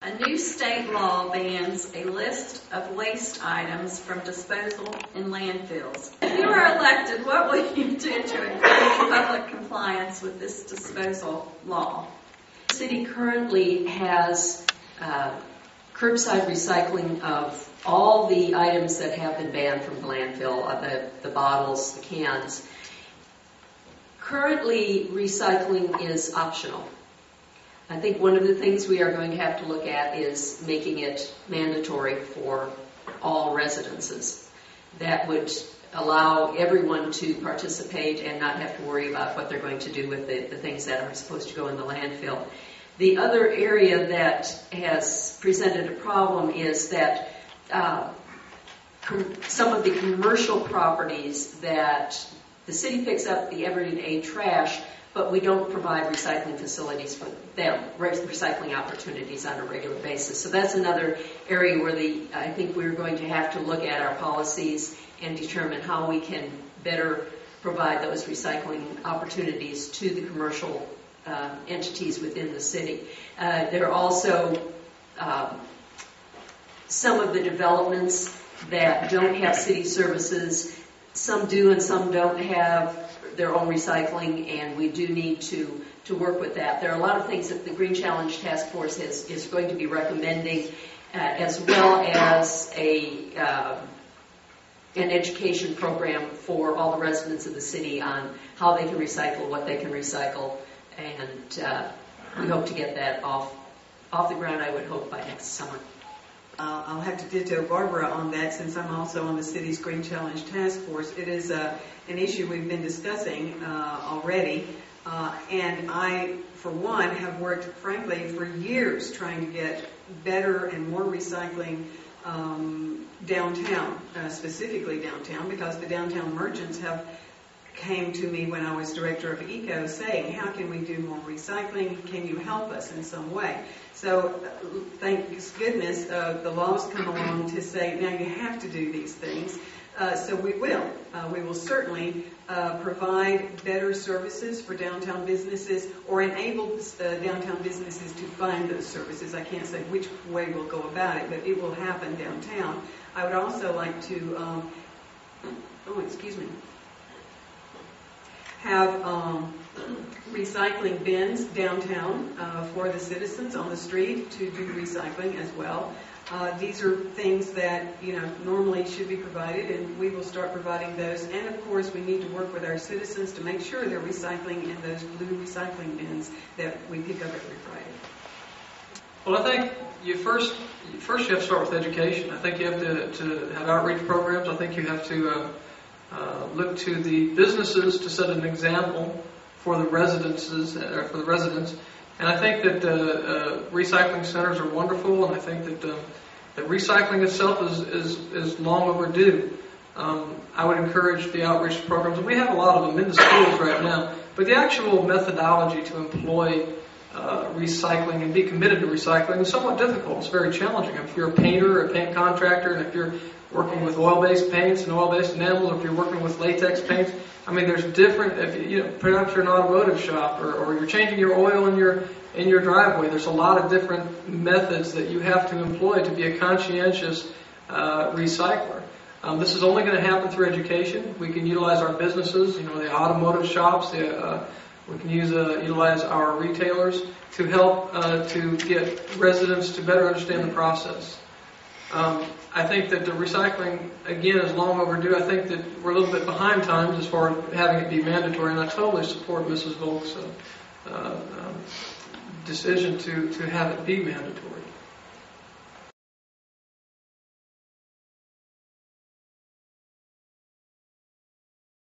A new state law bans a list of waste items from disposal in landfills. If you are elected, what will you do to encourage public compliance with this disposal law? The city currently has curbside recycling of all the items that have been banned from the landfill, the bottles, the cans. Currently, recycling is optional. I think one of the things we are going to have to look at is making it mandatory for all residences. That would allow everyone to participate and not have to worry about what they're going to do with the things that are supposed to go in the landfill. The other area that has presented a problem is that some of the commercial properties that the city picks up the everyday trash, but we don't provide recycling facilities for them, recycling opportunities on a regular basis. So that's another area where I think we're going to have to look at our policies and determine how we can better provide those recycling opportunities to the commercial entities within the city. There are also some of the developments that don't have city services. Some do and some don't have their own recycling, and we do need to work with that. There are a lot of things that the Green Challenge Task Force is going to be recommending, as well as an education program for all the residents of the city on how they can recycle, what they can recycle, and we hope to get that off the ground, I would hope, by next summer. I'll have to ditto Barbara on that, since I'm also on the city's Green Challenge Task Force. It is an issue we've been discussing already, and I, for one, have worked, frankly, for years trying to get better and more recycling downtown, specifically downtown, because the downtown merchants came to me when I was director of ECO saying, how can we do more recycling? Can you help us in some way? So thank goodness the laws come along to say, now you have to do these things. So we will. We will certainly provide better services for downtown businesses, or enable downtown businesses to find those services. I can't say which way we'll go about it, but it will happen downtown. I would also like to, have recycling bins downtown for the citizens on the street to do recycling as well. These are things that normally should be provided, and we will start providing those. And of course, we need to work with our citizens to make sure they're recycling in those blue recycling bins that we pick up every Friday. Well, I think you first you have to start with education. I think you have to have outreach programs. I think you have to look to the businesses to set an example for the residents. And I think that recycling centers are wonderful, and I think that recycling itself is long overdue. I would encourage the outreach programs, and we have a lot of them in the schools right now, but the actual methodology to employ recycling and be committed to recycling is somewhat difficult. It's very challenging. If you're a painter or a paint contractor, and if you're working with oil-based paints and oil-based enamels, if you're working with latex paints, I mean, there's different. If perhaps you're an automotive shop, or you're changing your oil in your driveway, there's a lot of different methods that you have to employ to be a conscientious recycler. This is only going to happen through education. We can utilize our businesses, the automotive shops. We can utilize our retailers to help to get residents to better understand the process. I think that the recycling, again, is long overdue. I think that we're a little bit behind times as far as having it be mandatory, and I totally support Mrs. Volk's decision to have it be mandatory.